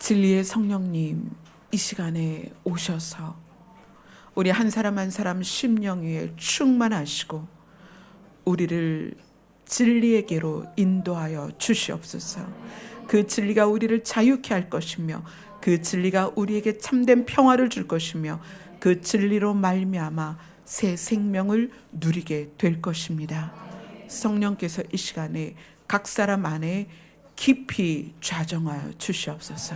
진리의 성령님 이 시간에 오셔서 우리 한 사람 한 사람 심령 위에 충만하시고 우리를 진리에게로 인도하여 주시옵소서. 그 진리가 우리를 자유케 할 것이며 그 진리가 우리에게 참된 평화를 줄 것이며 그 진리로 말미암아 새 생명을 누리게 될 것입니다. 성령께서 이 시간에 각 사람 안에 깊이 좌정하여 주시옵소서.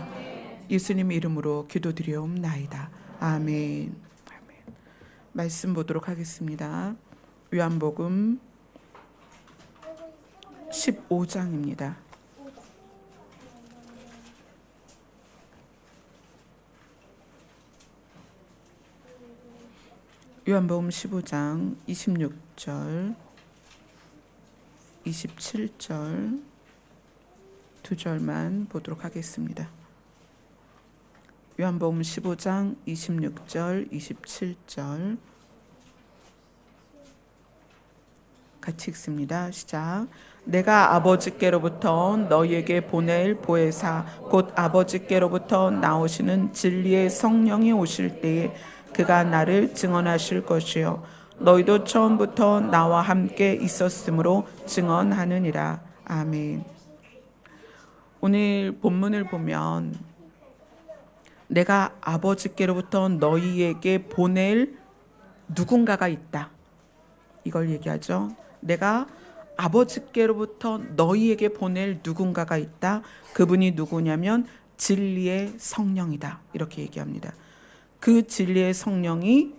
예수님 이름으로 기도드리옵나이다. 아멘. 아멘. 말씀 보도록 하겠습니다. 요한복음 15장입니다. 요한복음 15장 26절 27절 두 절만 보도록 하겠습니다. 요한복음 15장 26절 27절 같이 읽습니다. 시작. 내가 아버지께로부터 너희에게 보낼 보혜사 곧 아버지께로부터 나오시는 진리의 성령이 오실 때에 그가 나를 증언하실 것이요 너희도 처음부터 나와 함께 있었으므로 증언하느니라. 아멘. 오늘 본문을 보면 내가 아버지께로부터 너희에게 보낼 누군가가 있다. 이걸 얘기하죠. 내가 아버지께로부터 너희에게 보낼 누군가가 있다. 그분이 누구냐면 진리의 성령이다. 이렇게 얘기합니다. 그 진리의 성령이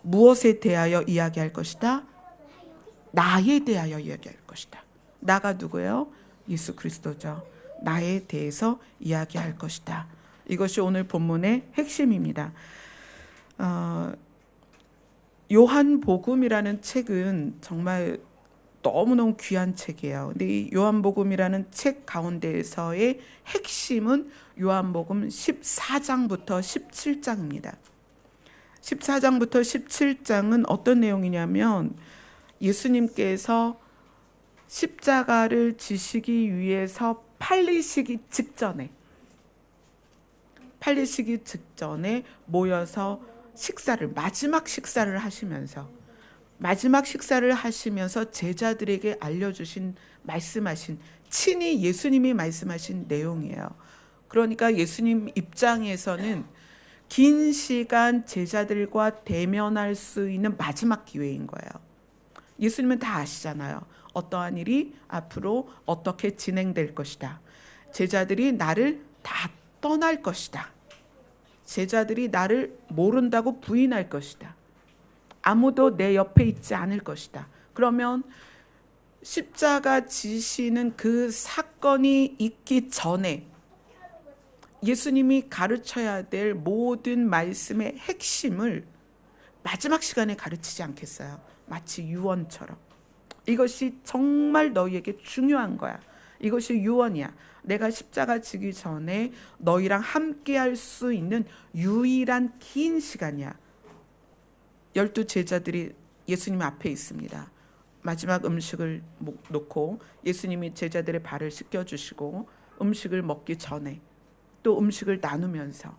무엇에 대하여 이야기할 것이다? 나에 대하여 이야기할 것이다. 나가 누구예요? 예수 그리스도죠. 나에 대해서 이야기할 것이다. 이것이 오늘 본문의 핵심입니다. 요한복음이라는 책은 정말 너무너무 귀한 책이에요. 근데 이 요한복음이라는 책 가운데에서의 핵심은 요한복음 14장부터 17장입니다. 14장부터 17장은 어떤 내용이냐면 예수님께서 십자가를 지시기 위해서 팔리시기 직전에 모여서 마지막 식사를 하시면서 제자들에게 알려주신 말씀하신 친히 예수님이 말씀하신 내용이에요. 그러니까 예수님 입장에서는 긴 시간 제자들과 대면할 수 있는 마지막 기회인 거예요. 예수님은 다 아시잖아요. 어떠한 일이 앞으로 어떻게 진행될 것이다. 제자들이 나를 다 떠날 것이다. 제자들이 나를 모른다고 부인할 것이다. 아무도 내 옆에 있지 않을 것이다. 그러면 십자가 지시는 그 사건이 있기 전에 예수님이 가르쳐야 될 모든 말씀의 핵심을 마지막 시간에 가르치지 않겠어요? 마치 유언처럼. 이것이 정말 너희에게 중요한 거야. 이것이 유언이야. 내가 십자가 지기 전에 너희랑 함께 할 수 있는 유일한 긴 시간이야. 12 제자들이 예수님 앞에 있습니다. 마지막 음식을 놓고 예수님이 제자들의 발을 씻겨주시고 음식을 먹기 전에 또 음식을 나누면서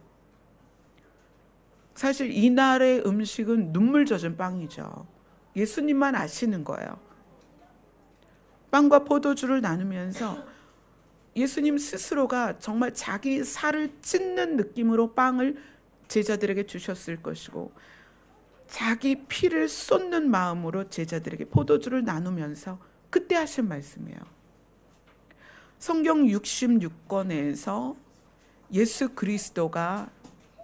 사실 이날의 음식은 눈물 젖은 빵이죠. 예수님만 아시는 거예요. 빵과 포도주를 나누면서 예수님 스스로가 정말 자기 살을 찢는 느낌으로 빵을 제자들에게 주셨을 것이고 자기 피를 쏟는 마음으로 제자들에게 포도주를 나누면서 그때 하신 말씀이에요. 성경 66권에서 예수 그리스도가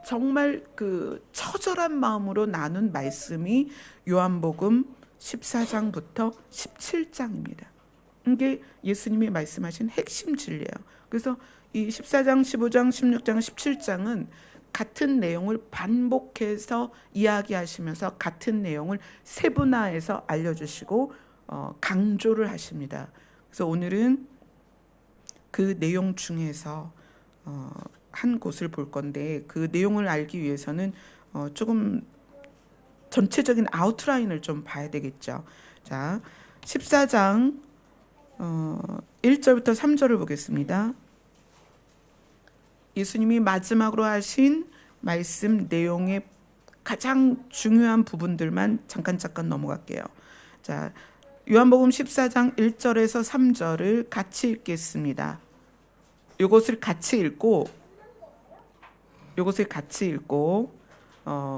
정말 그 처절한 마음으로 나눈 말씀이 요한복음 14장부터 17장입니다. 이게 예수님이 말씀하신 핵심 진리예요. 그래서 이 14장, 15장, 16장, 17장은 같은 내용을 반복해서 이야기하시면서 같은 내용을 세분화해서 알려주시고 강조를 하십니다. 그래서 오늘은 그 내용 중에서 한 곳을 볼 건데 그 내용을 알기 위해서는 조금 전체적인 아웃라인을 좀 봐야 되겠죠. 자, 14장 1절부터 3절을 보겠습니다. 예수님이 마지막으로 하신 말씀 내용의 가장 중요한 부분들만 잠깐 넘어갈게요. 자, 요한복음 14장 1절에서 3절을 같이 읽겠습니다. 요것을 같이 읽고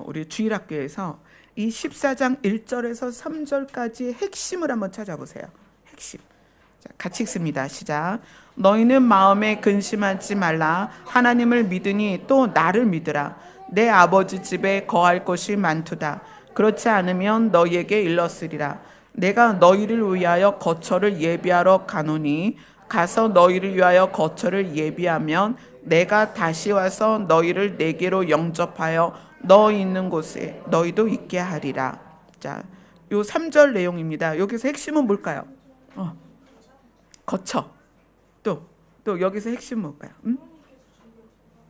우리 주일학교에서 이 14장 1절에서 3절까지의 핵심을 한번 찾아보세요. 핵심. 자, 같이 읽습니다. 시작. 너희는 마음에 근심하지 말라. 하나님을 믿으니 또 나를 믿으라. 내 아버지 집에 거할 곳이 많도다. 그렇지 않으면 너희에게 일렀으리라. 내가 너희를 위하여 거처를 예비하러 가노니 가서 너희를 위하여 거처를 예비하면 내가 다시 와서 너희를 내게로 영접하여 너 있는 곳에 너희도 있게 하리라. 자, 요 3절 내용입니다. 여기서 핵심은 뭘까요? 거처. 또 여기서 핵심은 뭘까요?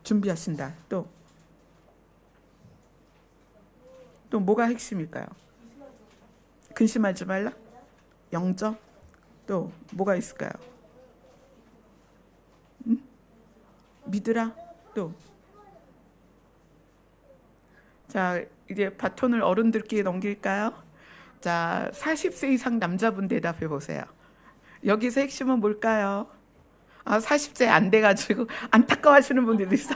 준비하신다. 또 뭐가 핵심일까요? 근심하지 말라? 영접? 또 뭐가 있을까요? 믿으라? 또 자, 이제 바톤을 어른들께 넘길까요? 자, 40세 이상 남자분 대답해 보세요. 여기서 핵심은 뭘까요? 40세 안 돼가지고 안타까워하시는 분들도 있어.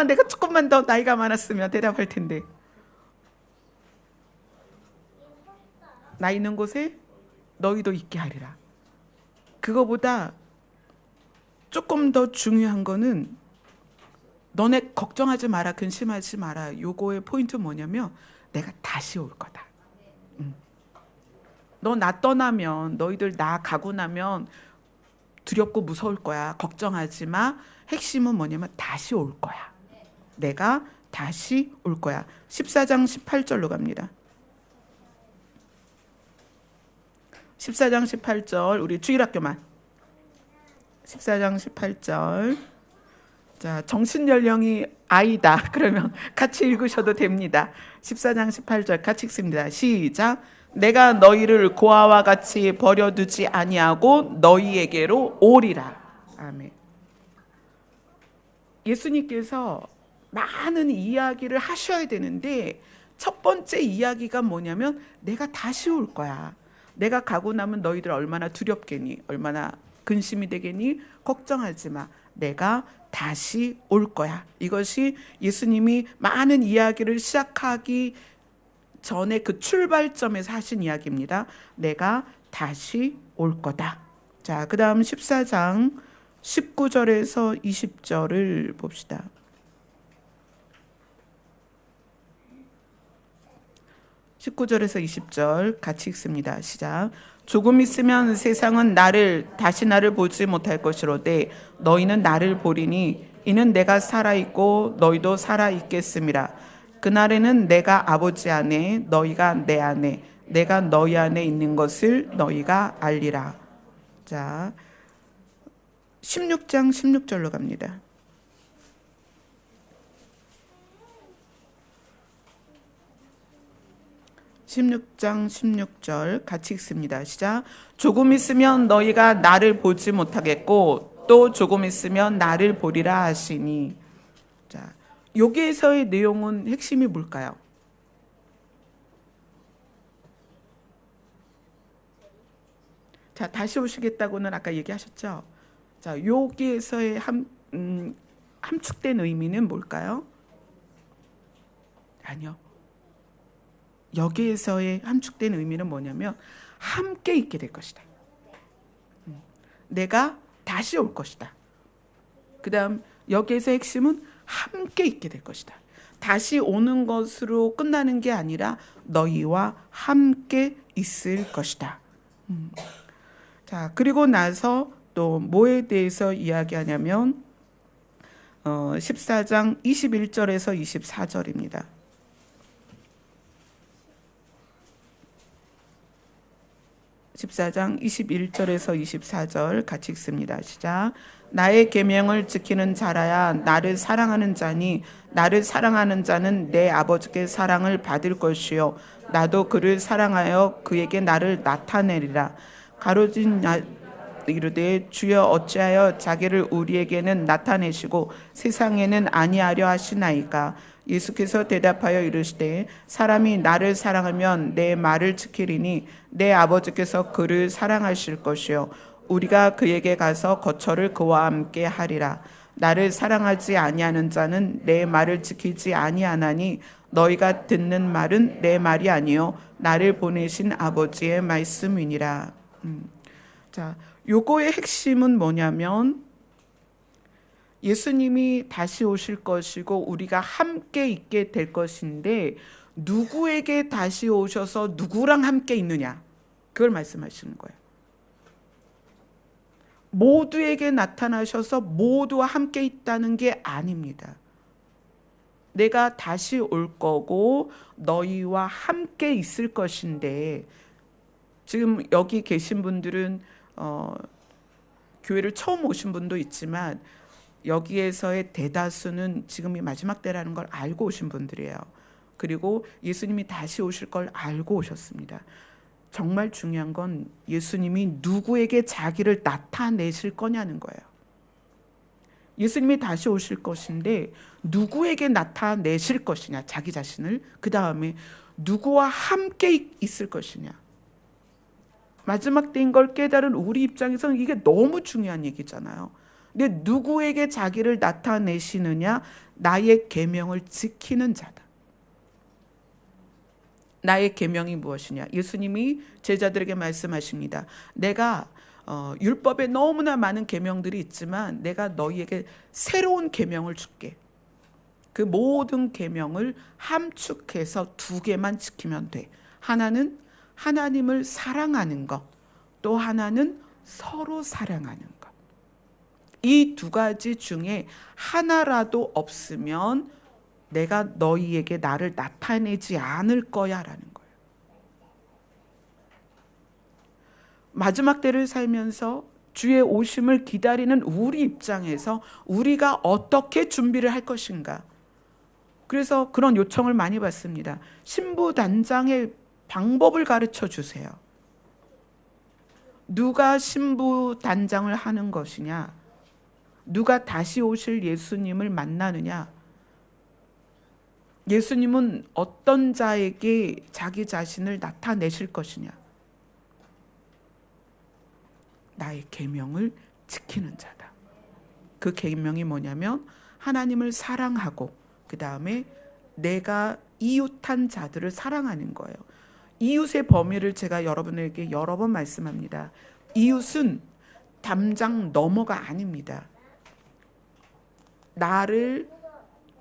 내가 조금만 더 나이가 많았으면 대답할 텐데. 나 있는 곳에 너희도 있게 하리라. 그거보다 조금 더 중요한 거는 너네 걱정하지 마라, 근심하지 마라. 요거의 포인트 뭐냐면 내가 다시 올 거다. 너 나 떠나면, 너희들 나 가고 나면 두렵고 무서울 거야. 걱정하지 마. 핵심은 뭐냐면 다시 올 거야. 내가 다시 올 거야. 14장 18절로 갑니다. 14장 18절 우리 주일학교만. 14장 18절. 자, 정신 연령이 아이다. 그러면 같이 읽으셔도 됩니다. 14장 18절 같이 읽습니다. 시작. 내가 너희를 고아와 같이 버려두지 아니하고 너희에게로 오리라. 아멘. 예수님께서 많은 이야기를 하셔야 되는데 첫 번째 이야기가 뭐냐면 내가 다시 올 거야. 내가 가고 나면 너희들 얼마나 두렵겠니? 얼마나 근심이 되겠니? 걱정하지 마. 내가 다시 올 거야. 이것이 예수님이 많은 이야기를 시작하기 전에 그 출발점에서 하신 이야기입니다. 내가 다시 올 거다. 자, 그 다음 14장 19절에서 20절을 봅시다. 19절에서 20절 같이 읽습니다. 시작. 조금 있으면 세상은 다시 나를 보지 못할 것이로되 너희는 나를 보리니 이는 내가 살아있고 너희도 살아있겠음이라. 그날에는 내가 아버지 안에 너희가 내 안에 내가 너희 안에 있는 것을 너희가 알리라. 자, 16장 16절로 갑니다. 16장 16절 같이 읽습니다. 시작. 조금 있으면 너희가 나를 보지 못하겠고 또 조금 있으면 나를 보리라 하시니. 자, 여기에서의 내용은 핵심이 뭘까요? 자, 다시 오시겠다고는 아까 얘기하셨죠? 자, 여기에서의 함축된 의미는 뭘까요? 아니요. 여기에서의 함축된 의미는 뭐냐면 함께 있게 될 것이다. 내가 다시 올 것이다. 그 다음 여기에서 핵심은 함께 있게 될 것이다. 다시 오는 것으로 끝나는 게 아니라 너희와 함께 있을 것이다. 자, 그리고 나서 또 뭐에 대해서 이야기하냐면 14장 21절에서 24절입니다. 14장 21절에서 24절 같이 읽습니다. 시작. 나의 계명을 지키는 자라야 나를 사랑하는 자니 나를 사랑하는 자는 내 아버지께 사랑을 받을 것이요 나도 그를 사랑하여 그에게 나를 나타내리라. 이르되 주여 어찌하여 자기를 우리에게는 나타내시고 세상에는 아니하려 하시나이까. 예수께서 대답하여 이르시되 사람이 나를 사랑하면 내 말을 지키리니 내 아버지께서 그를 사랑하실 것이요 우리가 그에게 가서 거처를 그와 함께 하리라. 나를 사랑하지 아니하는 자는 내 말을 지키지 아니하나니 너희가 듣는 말은 내 말이 아니요 나를 보내신 아버지의 말씀이니라. 자, 요거의 핵심은 뭐냐면 예수님이 다시 오실 것이고 우리가 함께 있게 될 것인데 누구에게 다시 오셔서 누구랑 함께 있느냐, 그걸 말씀하시는 거예요. 모두에게 나타나셔서 모두와 함께 있다는 게 아닙니다. 내가 다시 올 거고 너희와 함께 있을 것인데, 지금 여기 계신 분들은 교회를 처음 오신 분도 있지만 여기에서의 대다수는 지금이 마지막 때라는 걸 알고 오신 분들이에요. 그리고 예수님이 다시 오실 걸 알고 오셨습니다. 정말 중요한 건 예수님이 누구에게 자기를 나타내실 거냐는 거예요. 예수님이 다시 오실 것인데 누구에게 나타내실 것이냐, 자기 자신을. 그 다음에 누구와 함께 있을 것이냐. 마지막 때인 걸 깨달은 우리 입장에서는 이게 너무 중요한 얘기잖아요. 근데 누구에게 자기를 나타내시느냐? 나의 계명을 지키는 자다. 나의 계명이 무엇이냐? 예수님이 제자들에게 말씀하십니다. 내가 율법에 너무나 많은 계명들이 있지만 내가 너희에게 새로운 계명을 줄게. 그 모든 계명을 함축해서 2개만 지키면 돼. 하나는 하나님을 사랑하는 것, 또 하나는 서로 사랑하는 것. 이 2가지 중에 하나라도 없으면 내가 너희에게 나를 나타내지 않을 거야 라는 거예요. 마지막 때를 살면서 주의 오심을 기다리는 우리 입장에서 우리가 어떻게 준비를 할 것인가. 그래서 그런 요청을 많이 받습니다. 신부단장의 방법을 가르쳐 주세요. 누가 신부단장을 하는 것이냐, 누가 다시 오실 예수님을 만나느냐, 예수님은 어떤 자에게 자기 자신을 나타내실 것이냐, 나의 계명을 지키는 자다. 그 계명이 뭐냐면 하나님을 사랑하고 그 다음에 내가 이웃한 자들을 사랑하는 거예요. 이웃의 범위를 제가 여러분에게 여러 번 말씀합니다. 이웃은 담장 너머가 아닙니다. 나를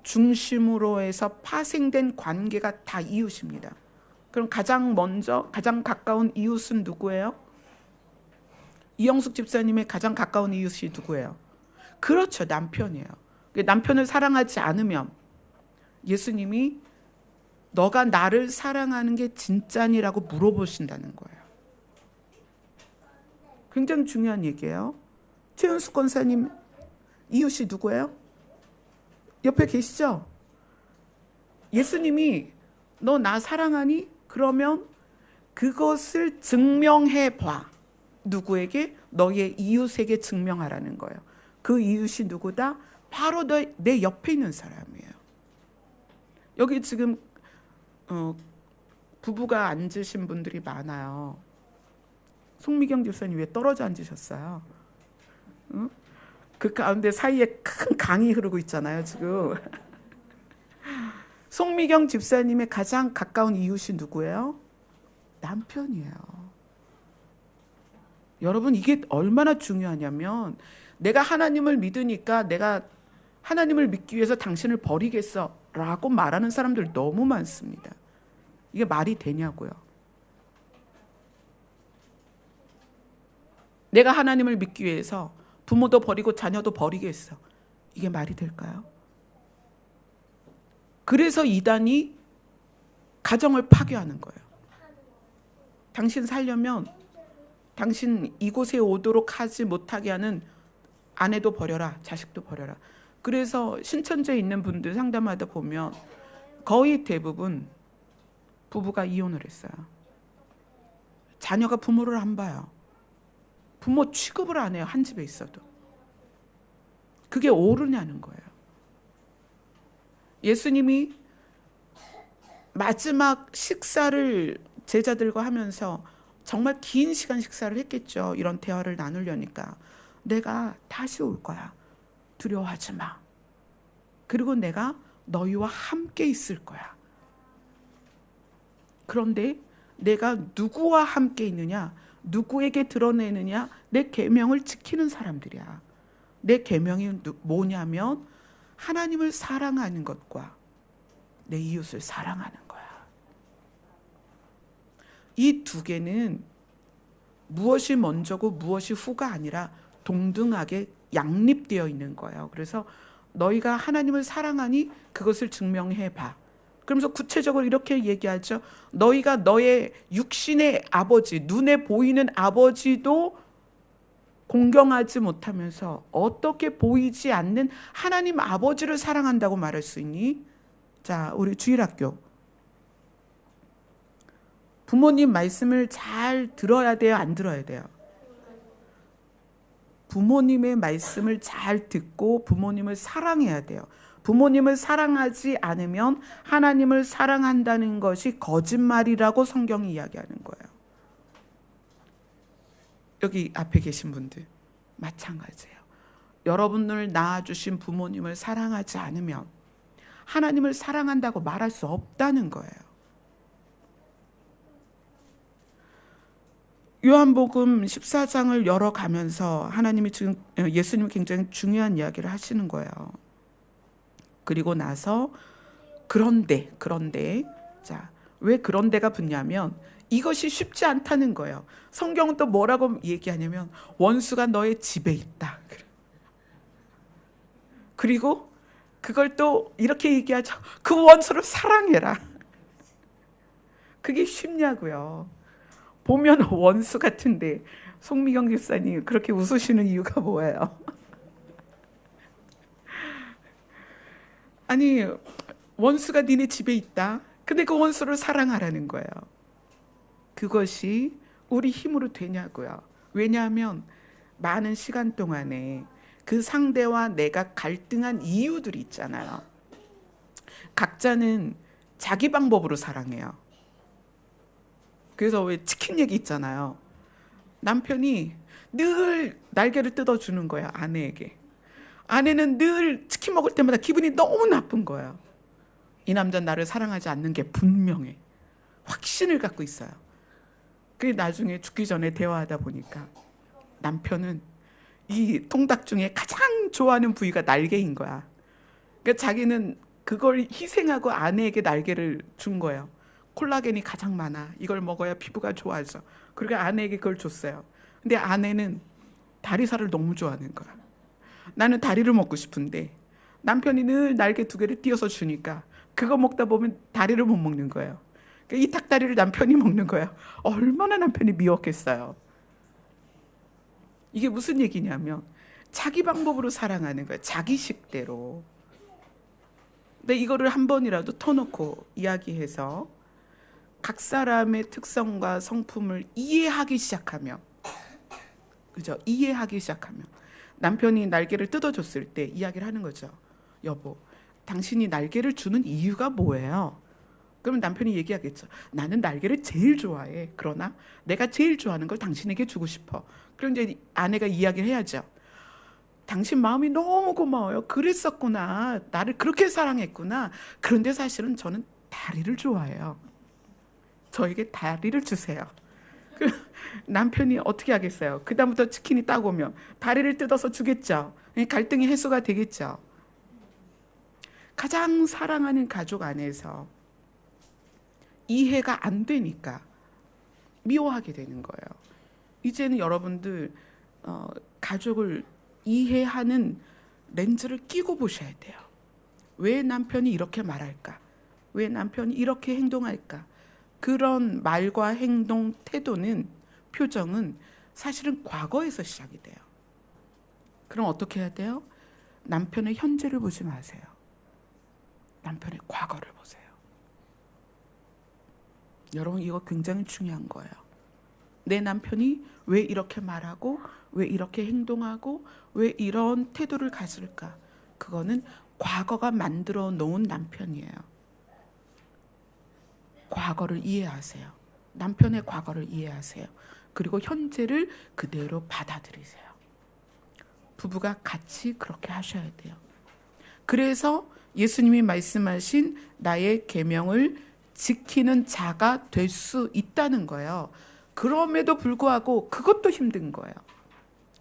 중심으로 해서 파생된 관계가 다 이웃입니다. 그럼 가장 먼저 가장 가까운 이웃은 누구예요? 이영숙 집사님의 가장 가까운 이웃이 누구예요? 그렇죠, 남편이에요. 남편을 사랑하지 않으면 예수님이 너가 나를 사랑하는 게 진짜니라고 물어보신다는 거예요. 굉장히 중요한 얘기예요. 최은숙 권사님 이웃이 누구예요? 옆에 계시죠? 예수님이 너 나 사랑하니? 그러면 그것을 증명해 봐. 누구에게? 너의 이웃에게 증명하라는 거예요. 그 이웃이 누구다? 바로 내 옆에 있는 사람이에요. 여기 지금 부부가 앉으신 분들이 많아요. 송미경 집사님 왜 떨어져 앉으셨어요? 응? 그 가운데 사이에 큰 강이 흐르고 있잖아요 지금. 송미경 집사님의 가장 가까운 이웃이 누구예요? 남편이에요. 여러분, 이게 얼마나 중요하냐면 내가 하나님을 믿으니까 내가 하나님을 믿기 위해서 당신을 버리겠어 라고 말하는 사람들 너무 많습니다. 이게 말이 되냐고요. 내가 하나님을 믿기 위해서 부모도 버리고 자녀도 버리겠어. 이게 말이 될까요? 그래서 이단이 가정을 파괴하는 거예요. 당신 살려면 당신 이곳에 오도록 하지 못하게 하는 아내도 버려라, 자식도 버려라. 그래서 신천지에 있는 분들 상담하다 보면 거의 대부분 부부가 이혼을 했어요. 자녀가 부모를 안 봐요. 부모 취급을 안 해요. 한 집에 있어도. 그게 옳으냐는 거예요. 예수님이 마지막 식사를 제자들과 하면서 정말 긴 시간 식사를 했겠죠. 이런 대화를 나누려니까. 내가 다시 올 거야. 두려워하지 마. 그리고 내가 너희와 함께 있을 거야. 그런데 내가 누구와 함께 있느냐, 누구에게 드러내느냐, 내 계명을 지키는 사람들이야. 내 계명이 뭐냐면 하나님을 사랑하는 것과 내 이웃을 사랑하는 거야. 이 두 개는 무엇이 먼저고 무엇이 후가 아니라 동등하게 양립되어 있는 거예요. 그래서 너희가 하나님을 사랑하니 그것을 증명해 봐. 그러면서 구체적으로 이렇게 얘기하죠. 너희가 너의 육신의 아버지, 눈에 보이는 아버지도 공경하지 못하면서 어떻게 보이지 않는 하나님 아버지를 사랑한다고 말할 수 있니? 자, 우리 주일학교. 부모님 말씀을 잘 들어야 돼요? 안 들어야 돼요? 부모님의 말씀을 잘 듣고 부모님을 사랑해야 돼요. 부모님을 사랑하지 않으면 하나님을 사랑한다는 것이 거짓말이라고 성경이 이야기하는 거예요. 여기 앞에 계신 분들 마찬가지예요. 여러분을 낳아주신 부모님을 사랑하지 않으면 하나님을 사랑한다고 말할 수 없다는 거예요. 요한복음 14장을 열어가면서 예수님이 굉장히 중요한 이야기를 하시는 거예요. 그리고 나서 그런데 자, 왜 그런데가 붙냐면 이것이 쉽지 않다는 거예요. 성경은 또 뭐라고 얘기하냐면 원수가 너의 집에 있다. 그리고 그걸 또 이렇게 얘기하죠. 그 원수를 사랑해라. 그게 쉽냐고요. 보면 원수 같은데 송미경 집사님 그렇게 웃으시는 이유가 뭐예요? 아니, 원수가 니네 집에 있다. 근데 그 원수를 사랑하라는 거예요. 그것이 우리 힘으로 되냐고요. 왜냐하면 많은 시간 동안에 그 상대와 내가 갈등한 이유들이 있잖아요. 각자는 자기 방법으로 사랑해요. 그래서 왜 치킨 얘기 있잖아요. 남편이 늘 날개를 뜯어주는 거야, 아내에게. 아내는 늘 치킨 먹을 때마다 기분이 너무 나쁜 거예요. 이 남자는 나를 사랑하지 않는 게 분명해. 확신을 갖고 있어요. 그게 나중에 죽기 전에 대화하다 보니까 남편은 이 통닭 중에 가장 좋아하는 부위가 날개인 거야. 그러니까 자기는 그걸 희생하고 아내에게 날개를 준 거예요. 콜라겐이 가장 많아. 이걸 먹어야 피부가 좋아져. 그리고 아내에게 그걸 줬어요. 근데 아내는 다리살을 너무 좋아하는 거야. 나는 다리를 먹고 싶은데 남편이 늘 날개 2개를 띄어서 주니까 그거 먹다 보면 다리를 못 먹는 거예요. 이 닭다리를 남편이 먹는 거예요. 얼마나 남편이 미웠겠어요. 이게 무슨 얘기냐면 자기 방법으로 사랑하는 거예요. 자기 식대로. 근데 이거를 한 번이라도 터놓고 이야기해서 각 사람의 특성과 성품을 이해하기 시작하면, 그죠? 이해하기 시작하면 남편이 날개를 뜯어줬을 때 이야기를 하는 거죠. 여보, 당신이 날개를 주는 이유가 뭐예요? 그러면 남편이 얘기하겠죠. 나는 날개를 제일 좋아해. 그러나 내가 제일 좋아하는 걸 당신에게 주고 싶어. 그럼 이제 아내가 이야기를 해야죠. 당신 마음이 너무 고마워요. 그랬었구나. 나를 그렇게 사랑했구나. 그런데 사실은 저는 다리를 좋아해요. 저에게 다리를 주세요. 남편이 어떻게 하겠어요? 그다음부터 치킨이 딱 오면 다리를 뜯어서 주겠죠. 갈등이 해소가 되겠죠. 가장 사랑하는 가족 안에서 이해가 안 되니까 미워하게 되는 거예요. 이제는 여러분들 가족을 이해하는 렌즈를 끼고 보셔야 돼요. 왜 남편이 이렇게 말할까? 왜 남편이 이렇게 행동할까? 그런 말과 행동, 태도는, 표정은 사실은 과거에서 시작이 돼요. 그럼 어떻게 해야 돼요? 남편의 현재를 보지 마세요. 남편의 과거를 보세요. 여러분, 이거 굉장히 중요한 거예요. 내 남편이 왜 이렇게 말하고 왜 이렇게 행동하고 왜 이런 태도를 가질까? 그거는 과거가 만들어 놓은 남편이에요. 과거를 이해하세요. 남편의 과거를 이해하세요. 그리고 현재를 그대로 받아들이세요. 부부가 같이 그렇게 하셔야 돼요. 그래서 예수님이 말씀하신 나의 계명을 지키는 자가 될 수 있다는 거예요. 그럼에도 불구하고 그것도 힘든 거예요.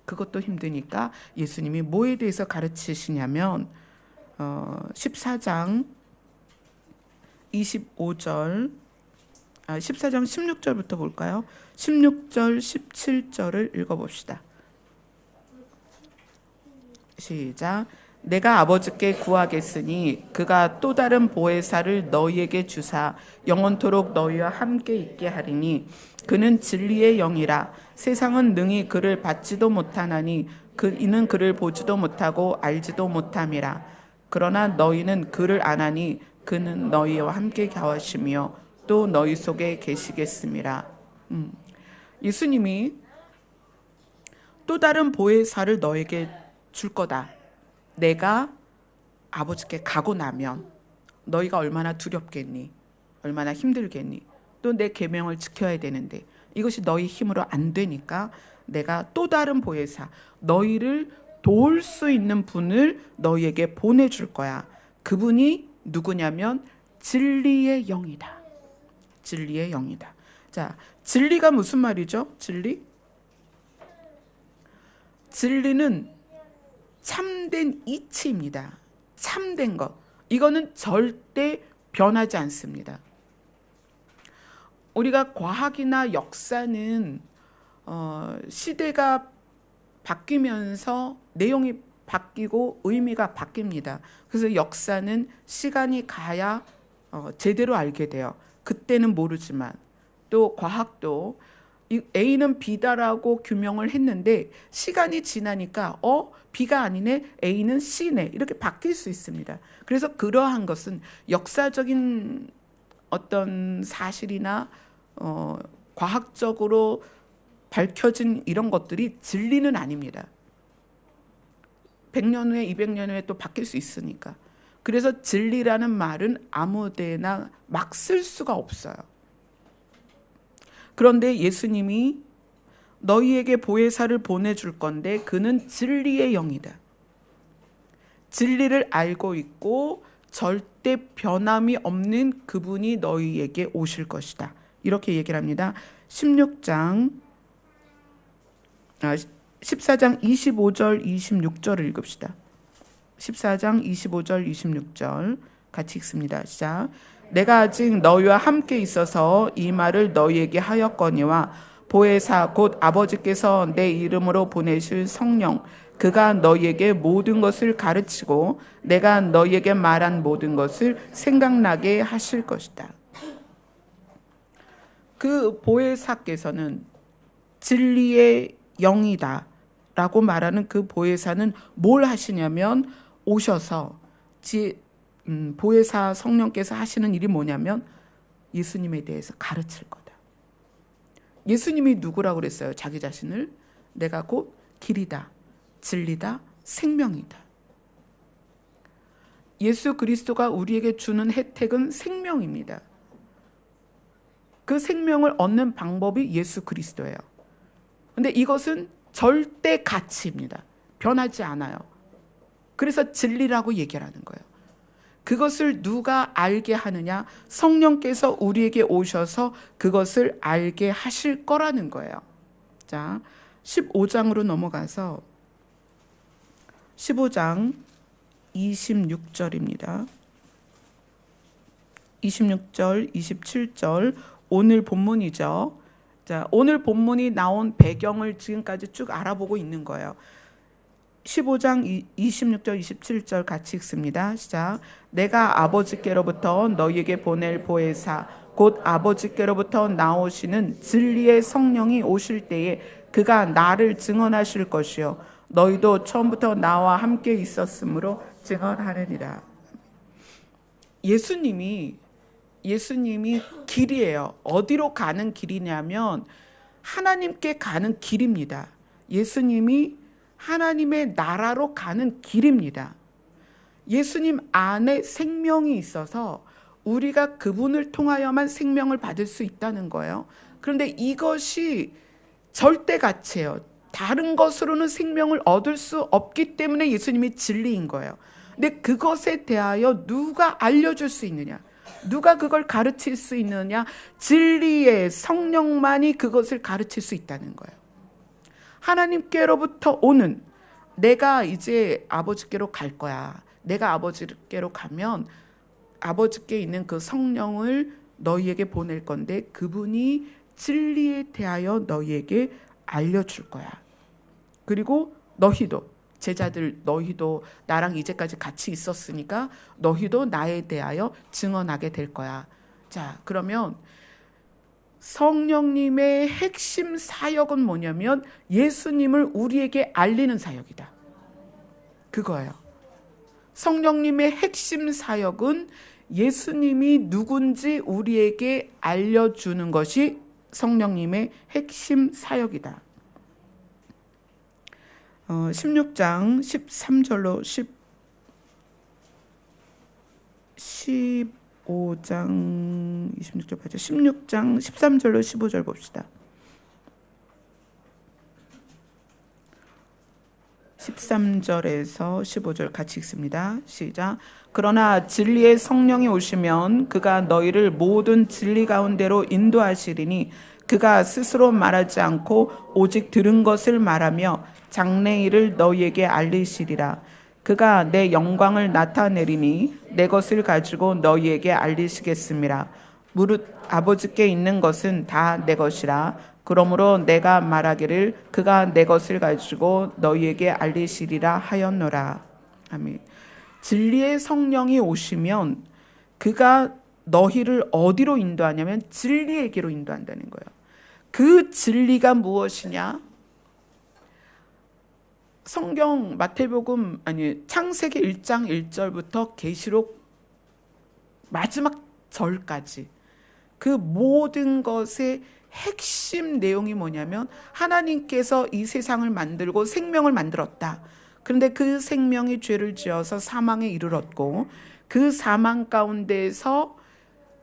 그것도 힘드니까 예수님이 뭐에 대해서 가르치시냐면 14장 25절 14장 16절부터 볼까요? 16절 17절을 읽어봅시다. 시작. 내가 아버지께 구하겠으니 그가 또 다른 보혜사를 너희에게 주사 영원토록 너희와 함께 있게 하리니 그는 진리의 영이라. 세상은 능히 그를 받지도 못하나니 이는 그를 보지도 못하고 알지도 못함이라. 그러나 너희는 그를 아나니 그는 너희와 함께 갸우시며 또 너희 속에 계시겠음이라. 예수님이 또 다른 보혜사를 너에게 줄 거다. 내가 아버지께 가고 나면 너희가 얼마나 두렵겠니? 얼마나 힘들겠니? 또 내 계명을 지켜야 되는데 이것이 너희 힘으로 안 되니까 내가 또 다른 보혜사, 너희를 도울 수 있는 분을 너희에게 보내줄 거야. 그분이 누구냐면 진리의 영이다. 진리의 영이다. 자, 진리가 무슨 말이죠? 진리? 진리는 참된 이치입니다. 참된 것. 이거는 절대 변하지 않습니다. 우리가 과학이나 역사는 시대가 바뀌면서 내용이 바뀌고 의미가 바뀝니다. 그래서 역사는 시간이 가야 제대로 알게 돼요. 그때는 모르지만 또 과학도 A는 B다라고 규명을 했는데 시간이 지나니까 B가 아니네, A는 C네 이렇게 바뀔 수 있습니다. 그래서 그러한 것은 역사적인 어떤 사실이나 과학적으로 밝혀진 이런 것들이 진리는 아닙니다. 100년 후에 200년 후에 또 바뀔 수 있으니까. 그래서 진리라는 말은 아무데나 막 쓸 수가 없어요. 그런데 예수님이 너희에게 보혜사를 보내줄 건데 그는 진리의 영이다. 진리를 알고 있고 절대 변함이 없는 그분이 너희에게 오실 것이다. 이렇게 얘기를 합니다. 14장 25절 26절을 읽읍시다. 14장 25절 26절 같이 읽습니다. 시작. 내가 아직 너희와 함께 있어서 이 말을 너희에게 하였거니와 보혜사 곧 아버지께서 내 이름으로 보내실 성령 그가 너희에게 모든 것을 가르치고 내가 너희에게 말한 모든 것을 생각나게 하실 것이다. 그 보혜사께서는 진리의 영이다 라고 말하는 그 보혜사는 뭘 하시냐면 오셔서 보혜사 성령께서 하시는 일이 뭐냐면 예수님에 대해서 가르칠 거다. 예수님이 누구라고 그랬어요? 자기 자신을 내가 곧 길이다, 진리다, 생명이다. 예수 그리스도가 우리에게 주는 혜택은 생명입니다. 그 생명을 얻는 방법이 예수 그리스도예요. 근데 이것은 절대 가치입니다. 변하지 않아요. 그래서 진리라고 얘기하는 거예요. 그것을 누가 알게 하느냐? 성령께서 우리에게 오셔서 그것을 알게 하실 거라는 거예요. 자, 15장으로 넘어가서 15장 26절입니다. 26절, 27절 오늘 본문이죠. 자, 오늘 본문이 나온 배경을 지금까지 쭉 알아보고 있는 거예요. 15장 26절 27절 같이 읽습니다. 시작. 내가 아버지께로부터 너희에게 보낼 보혜사 곧 아버지께로부터 나오시는 진리의 성령이 오실 때에 그가 나를 증언하실 것이요 너희도 처음부터 나와 함께 있었으므로 증언하느니라. 예수님이 길이에요. 어디로 가는 길이냐면 하나님께 가는 길입니다. 예수님이 하나님의 나라로 가는 길입니다. 예수님 안에 생명이 있어서 우리가 그분을 통하여만 생명을 받을 수 있다는 거예요. 그런데 이것이 절대 가치예요. 다른 것으로는 생명을 얻을 수 없기 때문에 예수님이 진리인 거예요. 근데 그것에 대하여 누가 알려줄 수 있느냐? 누가 그걸 가르칠 수 있느냐? 진리의 성령만이 그것을 가르칠 수 있다는 거예요. 하나님께로부터 오는, 내가 이제 아버지께로 갈 거야. 내가 아버지께로 가면 아버지께 있는 그 성령을 너희에게 보낼 건데 그분이 진리에 대하여 너희에게 알려줄 거야. 그리고 너희도, 제자들 너희도 나랑 이제까지 같이 있었으니까 너희도 나에 대하여 증언하게 될 거야. 자, 그러면 성령님의 핵심 사역은 뭐냐면 예수님을 우리에게 알리는 사역이다. 그거예요. 성령님의 핵심 사역은 예수님이 누군지 우리에게 알려주는 것이 성령님의 핵심 사역이다. 16장 13절로 15장 26절 봐죠. 16장 13절로 15절 봅시다. 13절에서 15절 같이 읽습니다. 시작. 그러나 진리의 성령이 오시면 그가 너희를 모든 진리 가운데로 인도하시리니 그가 스스로 말하지 않고 오직 들은 것을 말하며 장래일을 너희에게 알리시리라. 그가 내 영광을 나타내리니 내 것을 가지고 너희에게 알리시겠습니다. 무릇 아버지께 있는 것은 다 내 것이라. 그러므로 내가 말하기를 그가 내 것을 가지고 너희에게 알리시리라 하였노라. 아멘. 진리의 성령이 오시면 그가 너희를 어디로 인도하냐면 진리에게로 인도한다는 거예요. 그 진리가 무엇이냐? 성경 마태복음 창세기 1장 1절부터 계시록 마지막 절까지 그 모든 것의 핵심 내용이 뭐냐면 하나님께서 이 세상을 만들고 생명을 만들었다. 그런데 그 생명이 죄를 지어서 사망에 이르렀고 그 사망 가운데서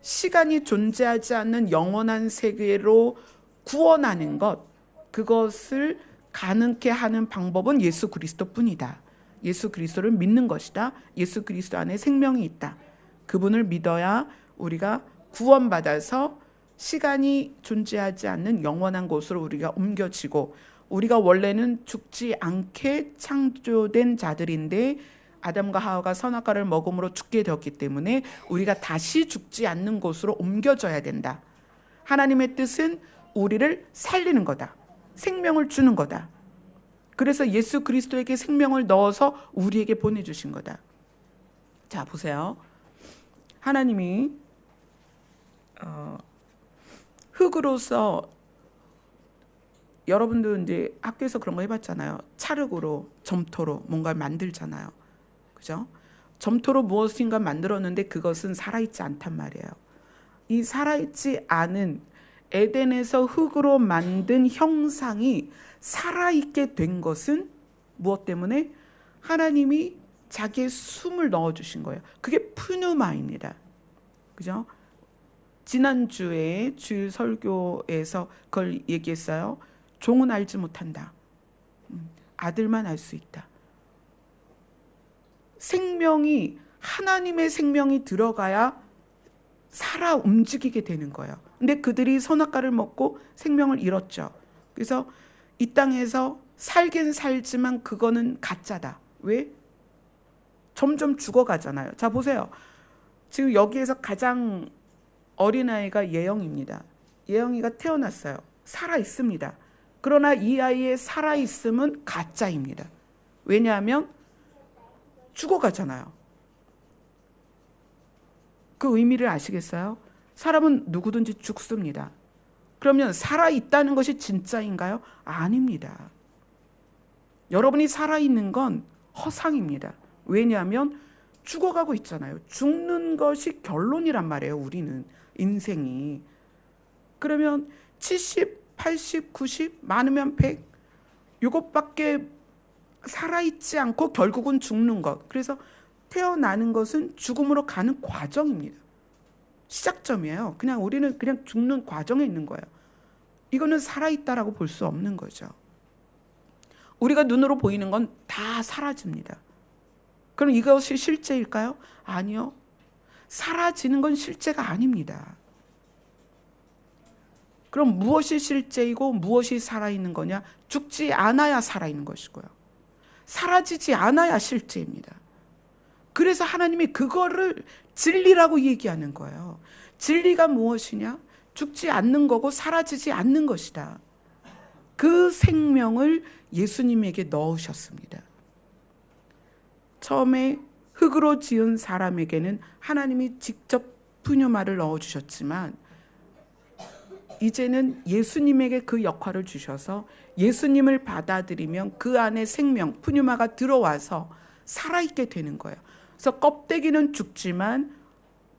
시간이 존재하지 않는 영원한 세계로 구원하는 것, 그것을 가능케 하는 방법은 예수 그리스도뿐이다. 예수 그리스도를 믿는 것이다. 예수 그리스도 안에 생명이 있다. 그분을 믿어야 우리가 구원받아서 시간이 존재하지 않는 영원한 곳으로 우리가 옮겨지고, 우리가 원래는 죽지 않게 창조된 자들인데 아담과 하와가 선악과를 먹음으로 죽게 되었기 때문에 우리가 다시 죽지 않는 곳으로 옮겨져야 된다. 하나님의 뜻은 우리를 살리는 거다. 생명을 주는 거다. 그래서 예수 그리스도에게 생명을 넣어서 우리에게 보내주신 거다. 자, 보세요. 하나님이 흙으로서, 여러분들 이제 학교에서 그런 거 해봤잖아요. 찰흙으로, 점토로 뭔가를 만들잖아요. 그죠? 점토로 무엇인가 만들었는데 그것은 살아있지 않단 말이에요. 이 살아있지 않은 에덴에서 흙으로 만든 형상이 살아있게 된 것은 무엇 때문에? 하나님이 자기의 숨을 넣어주신 거예요. 그게 푸뉴마입니다. 그죠? 지난주에 주일 설교에서 그걸 얘기했어요. 종은 알지 못한다. 아들만 알 수 있다. 생명이, 하나님의 생명이 들어가야 살아 움직이게 되는 거예요. 근데 그들이 선악과를 먹고 생명을 잃었죠. 그래서 이 땅에서 살긴 살지만 그거는 가짜다. 왜? 점점 죽어가잖아요. 자, 보세요. 지금 여기에서 가장 어린아이가 예영입니다. 예영이가 태어났어요. 살아있습니다. 그러나 이 아이의 살아있음은 가짜입니다. 왜냐하면 죽어가잖아요. 그 의미를 아시겠어요? 사람은 누구든지 죽습니다. 그러면 살아있다는 것이 진짜인가요? 아닙니다. 여러분이 살아있는 건 허상입니다. 왜냐하면 죽어가고 있잖아요. 죽는 것이 결론이란 말이에요. 우리는 인생이. 그러면 70 80, 90, 많으면 100 이것밖에 살아있지 않고 결국은 죽는 것. 그래서 태어나는 것은 죽음으로 가는 과정입니다. 시작점이에요. 그냥 우리는 그냥 죽는 과정에 있는 거예요. 이거는 살아있다라고 볼 수 없는 거죠. 우리가 눈으로 보이는 건 다 사라집니다. 그럼 이것이 실제일까요? 아니요. 사라지는 건 실제가 아닙니다. 그럼 무엇이 실제이고 무엇이 살아있는 거냐? 죽지 않아야 살아있는 것이고요. 사라지지 않아야 실제입니다. 그래서 하나님이 그거를 진리라고 얘기하는 거예요. 진리가 무엇이냐? 죽지 않는 거고 사라지지 않는 것이다. 그 생명을 예수님에게 넣으셨습니다. 처음에 흙으로 지은 사람에게는 하나님이 직접 푸뉴마를 넣어주셨지만 이제는 예수님에게 그 역할을 주셔서 예수님을 받아들이면 그 안에 생명, 푸뉴마가 들어와서 살아있게 되는 거예요. 그래서 껍데기는 죽지만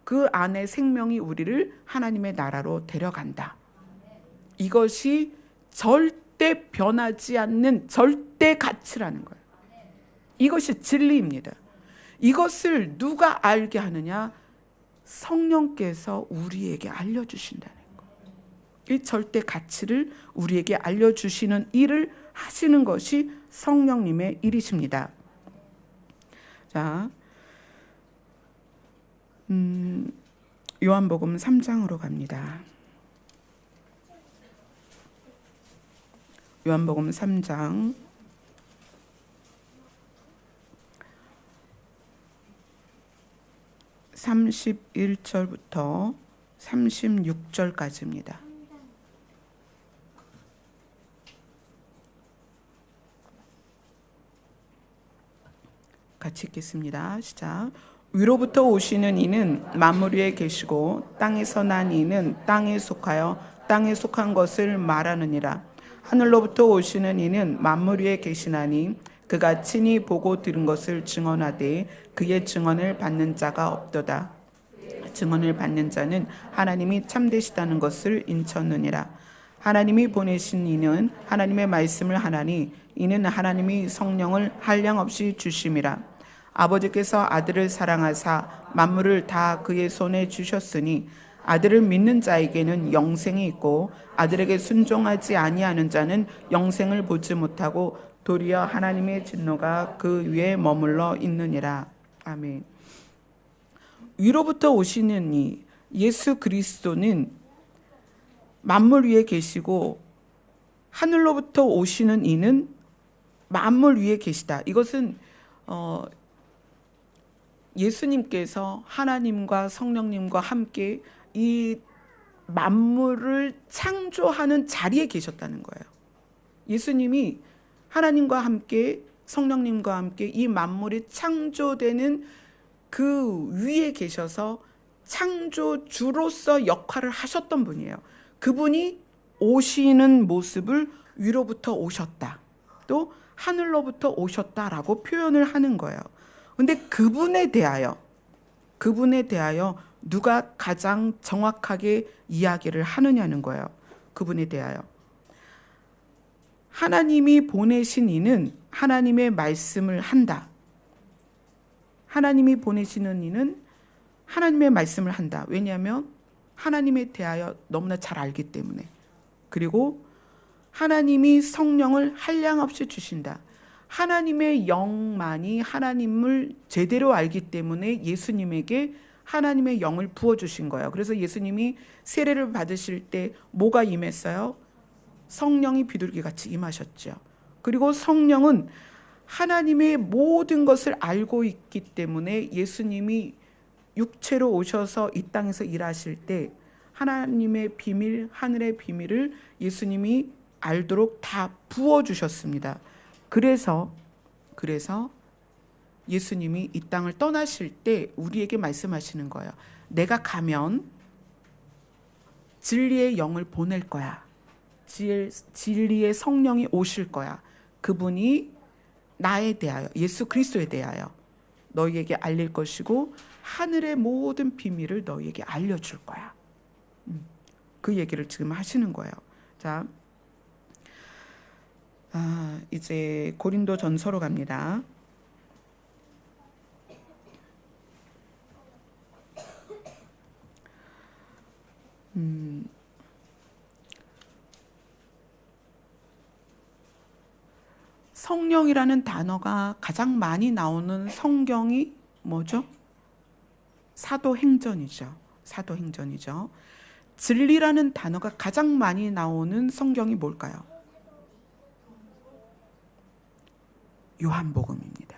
그 안에 생명이 우리를 하나님의 나라로 데려간다. 이것이 절대 변하지 않는 절대 가치라는 거예요. 이것이 진리입니다. 이것을 누가 알게 하느냐? 성령께서 우리에게 알려주신다는 거예요. 이 절대 가치를 우리에게 알려주시는 일을 하시는 것이 성령님의 일이십니다. 자, 요한복음 3장으로 갑니다. 요한복음 3장 31절부터 36절까지입니다. 같이 읽겠습니다. 시작. 위로부터 오시는 이는 만물 위에 계시고 땅에서 난 이는 땅에 속하여 땅에 속한 것을 말하느니라. 하늘로부터 오시는 이는 만물 위에 계시나니 그가 친히 보고 들은 것을 증언하되 그의 증언을 받는 자가 없도다. 증언을 받는 자는 하나님이 참되시다는 것을 인쳤느니라. 하나님이 보내신 이는 하나님의 말씀을 하나니 이는 하나님이 성령을 한량없이 주심이라. 아버지께서 아들을 사랑하사 만물을 다 그의 손에 주셨으니 아들을 믿는 자에게는 영생이 있고 아들에게 순종하지 아니하는 자는 영생을 보지 못하고 도리어 하나님의 진노가 그 위에 머물러 있느니라. 아멘. 위로부터 오시는 이 예수 그리스도는 만물 위에 계시고 하늘로부터 오시는 이는 만물 위에 계시다. 이것은 예수님께서 하나님과 성령님과 함께 이 만물을 창조하는 자리에 계셨다는 거예요. 예수님이 하나님과 함께 성령님과 함께 이 만물이 창조되는 그 위에 계셔서 창조주로서 역할을 하셨던 분이에요. 그분이 오시는 모습을 위로부터 오셨다. 또 하늘로부터 오셨다라고 표현을 하는 거예요. 근데 그분에 대하여 누가 가장 정확하게 이야기를 하느냐는 거예요. 그분에 대하여. 하나님이 보내신 이는 하나님의 말씀을 한다. 하나님이 보내시는 이는 하나님의 말씀을 한다. 왜냐하면 하나님에 대하여 너무나 잘 알기 때문에. 그리고 하나님이 성령을 한량없이 주신다. 하나님의 영만이 하나님을 제대로 알기 때문에 예수님에게 하나님의 영을 부어주신 거예요. 그래서 예수님이 세례를 받으실 때 뭐가 임했어요? 성령이 비둘기같이 임하셨죠. 그리고 성령은 하나님의 모든 것을 알고 있기 때문에 예수님이 육체로 오셔서 이 땅에서 일하실 때 하나님의 비밀, 하늘의 비밀을 예수님이 알도록 다 부어주셨습니다. 그래서 예수님이 이 땅을 떠나실 때 우리에게 말씀하시는 거예요. 내가 가면 진리의 영을 보낼 거야. 진리의 성령이 오실 거야. 그분이 나에 대하여, 예수 그리스도에 대하여 너희에게 알릴 것이고 하늘의 모든 비밀을 너희에게 알려줄 거야. 그 얘기를 지금 하시는 거예요. 자, 이제 고린도 전서로 갑니다. 성령이라는 단어가 가장 많이 나오는 성경이 뭐죠? 사도행전이죠. 사도행전이죠. 진리라는 단어가 가장 많이 나오는 성경이 뭘까요? 요한복음입니다.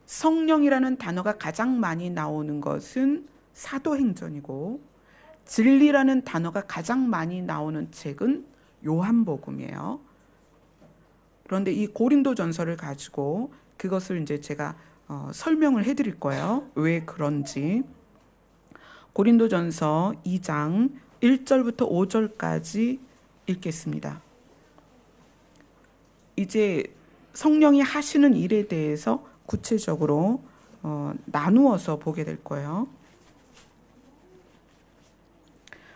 성령이라는 단어가 가장 많이 나오는 것은 사도행전이고, 진리라는 단어가 가장 많이 나오는 책은 요한복음이에요. 그런데 이 고린도전서를 가지고 그것을 이제 제가 설명을 해드릴 거예요. 왜 그런지. 고린도전서 2장 1절부터 5절까지 읽겠습니다. 이제 성령이 하시는 일에 대해서 구체적으로 나누어서 보게 될 거예요.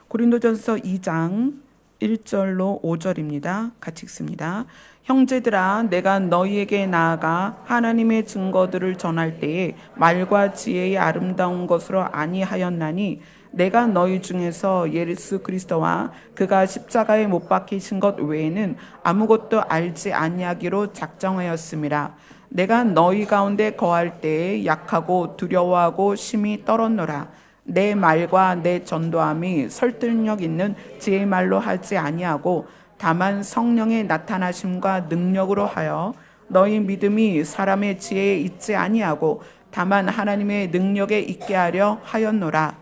고린도전서 2장 1절로 5절입니다. 같이 읽습니다. 형제들아, 내가 너희에게 나아가 하나님의 증거들을 전할 때에 말과 지혜의 아름다운 것으로 아니하였나니 내가 너희 중에서 예수 그리스도와 그가 십자가에 못 박히신 것 외에는 아무것도 알지 아니하기로 작정하였음이라. 내가 너희 가운데 거할 때에 약하고 두려워하고 심히 떨었노라. 내 말과 내 전도함이 설득력 있는 지혜의 말로 하지 아니하고 다만 성령의 나타나심과 능력으로 하여 너희 믿음이 사람의 지혜에 있지 아니하고 다만 하나님의 능력에 있게 하려 하였노라.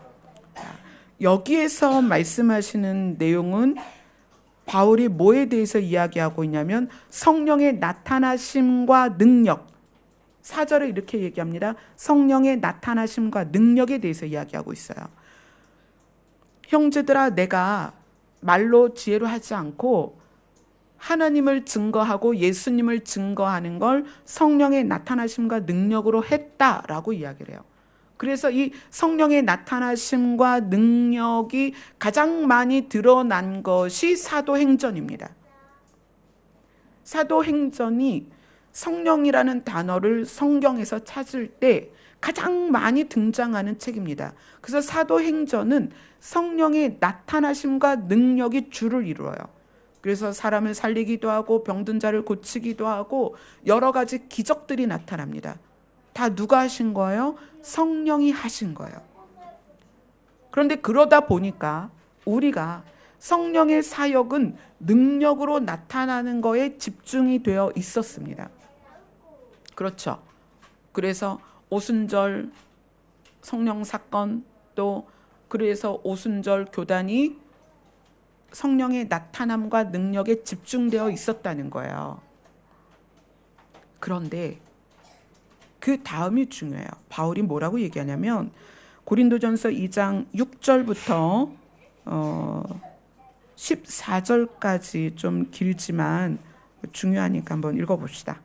여기에서 말씀하시는 내용은 바울이 뭐에 대해서 이야기하고 있냐면 성령의 나타나심과 능력, 4절에 이렇게 얘기합니다. 성령의 나타나심과 능력에 대해서 이야기하고 있어요. 형제들아, 내가 말로 지혜로 하지 않고 하나님을 증거하고 예수님을 증거하는 걸 성령의 나타나심과 능력으로 했다라고 이야기를 해요. 그래서 이 성령의 나타나심과 능력이 가장 많이 드러난 것이 사도행전입니다. 사도행전이 성령이라는 단어를 성경에서 찾을 때 가장 많이 등장하는 책입니다. 그래서 사도행전은 성령의 나타나심과 능력이 주를 이루어요. 그래서 사람을 살리기도 하고 병든 자를 고치기도 하고 여러 가지 기적들이 나타납니다. 다 누가 하신 거예요? 성령이 하신 거예요. 그런데 그러다 보니까 우리가 성령의 사역은 능력으로 나타나는 거에 집중이 되어 있었습니다. 그렇죠. 그래서 오순절 성령 사건, 또 그래서 오순절 교단이 성령의 나타남과 능력에 집중되어 있었다는 거예요. 그런데 그 다음이 중요해요. 바울이 뭐라고 얘기하냐면 고린도전서 2장 6절부터 14절까지 좀 길지만 중요하니까 한번 읽어봅시다.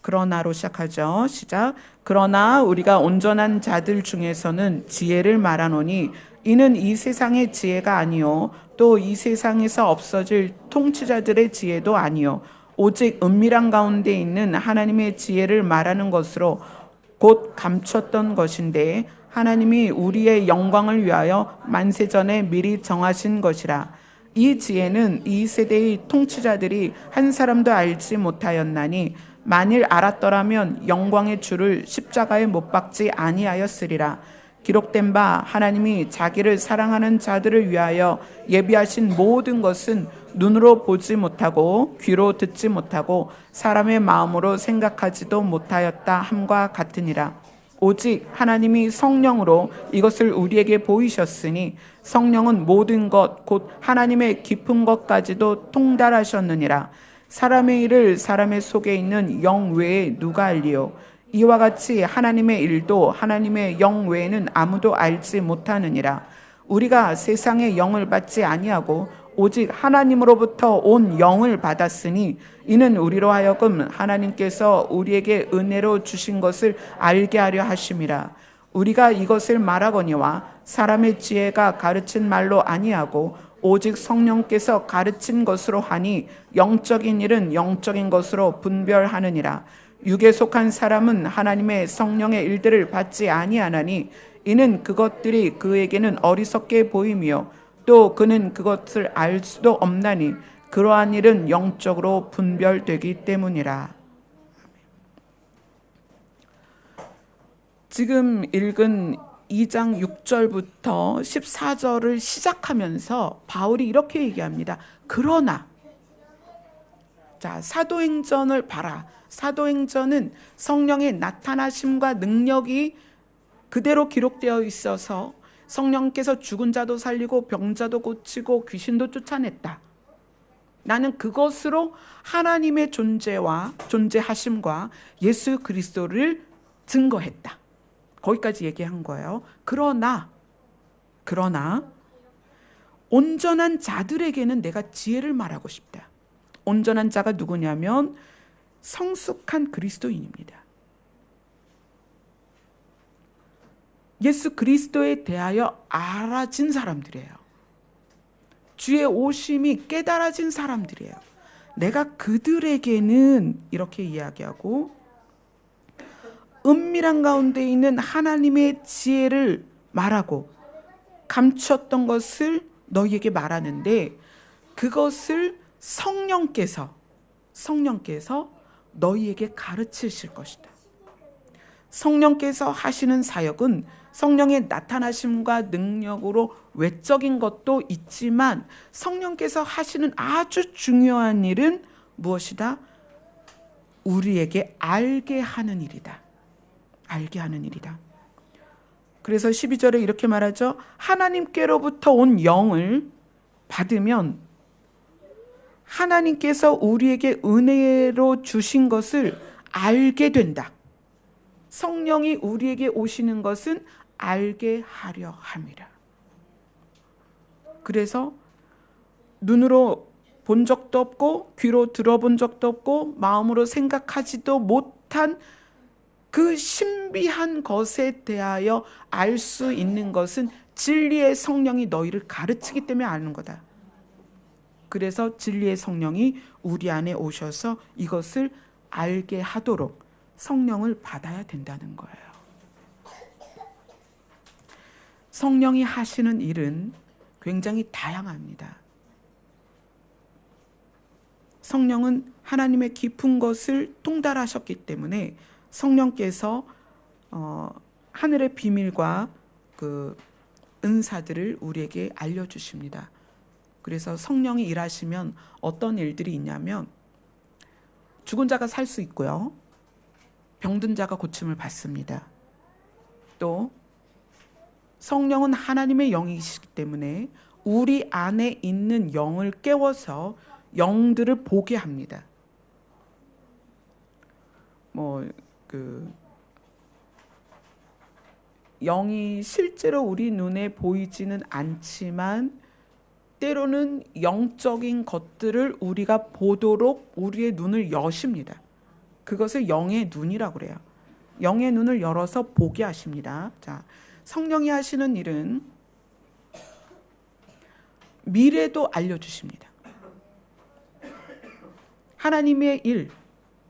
그러나로 시작하죠. 시작. 그러나 우리가 온전한 자들 중에서는 지혜를 말하노니 이는 이 세상의 지혜가 아니요 또 이 세상에서 없어질 통치자들의 지혜도 아니요 오직 은밀한 가운데 있는 하나님의 지혜를 말하는 것으로 곧 감췄던 것인데 하나님이 우리의 영광을 위하여 만세전에 미리 정하신 것이라. 이 지혜는 이 세대의 통치자들이 한 사람도 알지 못하였나니 만일 알았더라면 영광의 주를 십자가에 못 박지 아니하였으리라. 기록된 바 하나님이 자기를 사랑하는 자들을 위하여 예비하신 모든 것은 눈으로 보지 못하고 귀로 듣지 못하고 사람의 마음으로 생각하지도 못하였다 함과 같으니라. 오직 하나님이 성령으로 이것을 우리에게 보이셨으니 성령은 모든 것 곧 하나님의 깊은 것까지도 통달하셨느니라. 사람의 일을 사람의 속에 있는 영 외에 누가 알리요? 이와 같이 하나님의 일도 하나님의 영 외에는 아무도 알지 못하느니라. 우리가 세상의 영을 받지 아니하고 오직 하나님으로부터 온 영을 받았으니 이는 우리로 하여금 하나님께서 우리에게 은혜로 주신 것을 알게 하려 하심이라. 우리가 이것을 말하거니와 사람의 지혜가 가르친 말로 아니하고 오직 성령께서 가르친 것으로 하니 영적인 일은 영적인 것으로 분별하느니라. 육에 속한 사람은 하나님의 성령의 일들을 받지 아니하나니 이는 그것들이 그에게는 어리석게 보이며 또 그는 그것을 알 수도 없나니 그러한 일은 영적으로 분별되기 때문이라. 지금 읽은 2장 6절부터 14절을 시작하면서 바울이 이렇게 얘기합니다. 그러나, 자, 사도행전을 봐라. 사도행전은 성령의 나타나심과 능력이 그대로 기록되어 있어서 성령께서 죽은 자도 살리고 병자도 고치고 귀신도 쫓아냈다. 나는 그것으로 하나님의 존재와 존재하심과 예수 그리스도를 증거했다. 거기까지 얘기한 거예요. 그러나 온전한 자들에게는 내가 지혜를 말하고 싶다. 온전한 자가 누구냐면 성숙한 그리스도인입니다. 예수 그리스도에 대하여 알아진 사람들이에요. 주의 오심이 깨달아진 사람들이에요. 내가 그들에게는 이렇게 이야기하고 은밀한 가운데 있는 하나님의 지혜를 말하고 감추었던 것을 너희에게 말하는데 그것을 성령께서 너희에게 가르치실 것이다. 성령께서 하시는 사역은 성령의 나타나심과 능력으로 외적인 것도 있지만 성령께서 하시는 아주 중요한 일은 무엇이다? 우리에게 알게 하는 일이다. 알게 하는 일이다. 그래서 12절에 이렇게 말하죠. 하나님께로부터 온 영을 받으면 하나님께서 우리에게 은혜로 주신 것을 알게 된다. 성령이 우리에게 오시는 것은 알게 하려 함이라. 그래서 눈으로 본 적도 없고 귀로 들어본 적도 없고 마음으로 생각하지도 못한 그 신비한 것에 대하여 알 수 있는 것은 진리의 성령이 너희를 가르치기 때문에 아는 거다. 그래서 진리의 성령이 우리 안에 오셔서 이것을 알게 하도록 성령을 받아야 된다는 거예요. 성령이 하시는 일은 굉장히 다양합니다. 성령은 하나님의 깊은 것을 통달하셨기 때문에 성령께서 하늘의 비밀과 그 은사들을 우리에게 알려주십니다. 그래서 성령이 일하시면 어떤 일들이 있냐면 죽은 자가 살 수 있고요. 병든 자가 고침을 받습니다. 또 성령은 하나님의 영이시기 때문에 우리 안에 있는 영을 깨워서 영들을 보게 합니다. 영이 실제로 우리 눈에 보이지는 않지만 때로는 영적인 것들을 우리가 보도록 우리의 눈을 여십니다. 그것을 영의 눈이라고 그래요. 영의 눈을 열어서 보게 하십니다. 자, 성령이 하시는 일은 미래도 알려주십니다. 하나님의 일,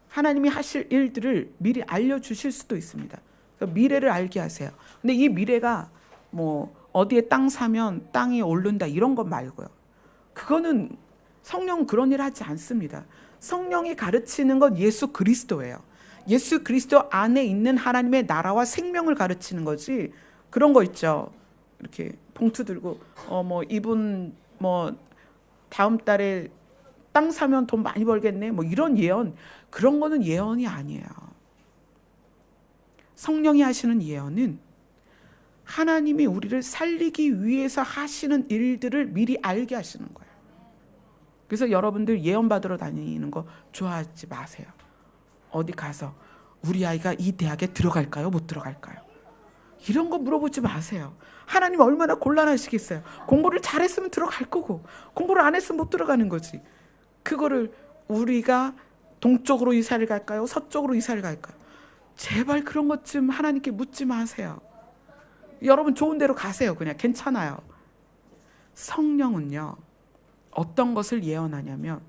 하나님이 하실 일들을 미리 알려주실 수도 있습니다. 미래를 알게 하세요. 근데 이 미래가 어디에 땅 사면 땅이 오른다 이런 것 말고요. 그거는 성령은 그런 일 하지 않습니다. 성령이 가르치는 건 예수 그리스도예요. 예수 그리스도 안에 있는 하나님의 나라와 생명을 가르치는 거지. 그런 거 있죠. 이렇게 봉투 들고 이분 다음 달에 땅 사면 돈 많이 벌겠네. 이런 예언. 그런 거는 예언이 아니에요. 성령이 하시는 예언은 하나님이 우리를 살리기 위해서 하시는 일들을 미리 알게 하시는 거예요. 그래서 여러분들 예언 받으러 다니는 거 좋아하지 마세요. 어디 가서 우리 아이가 이 대학에 들어갈까요? 못 들어갈까요? 이런 거 물어보지 마세요. 하나님 얼마나 곤란하시겠어요. 공부를 잘했으면 들어갈 거고 공부를 안 했으면 못 들어가는 거지. 그거를 우리가 동쪽으로 이사를 갈까요? 서쪽으로 이사를 갈까요? 제발 그런 것 좀 하나님께 묻지 마세요. 여러분 좋은 데로 가세요. 그냥 괜찮아요. 성령은요, 어떤 것을 예언하냐면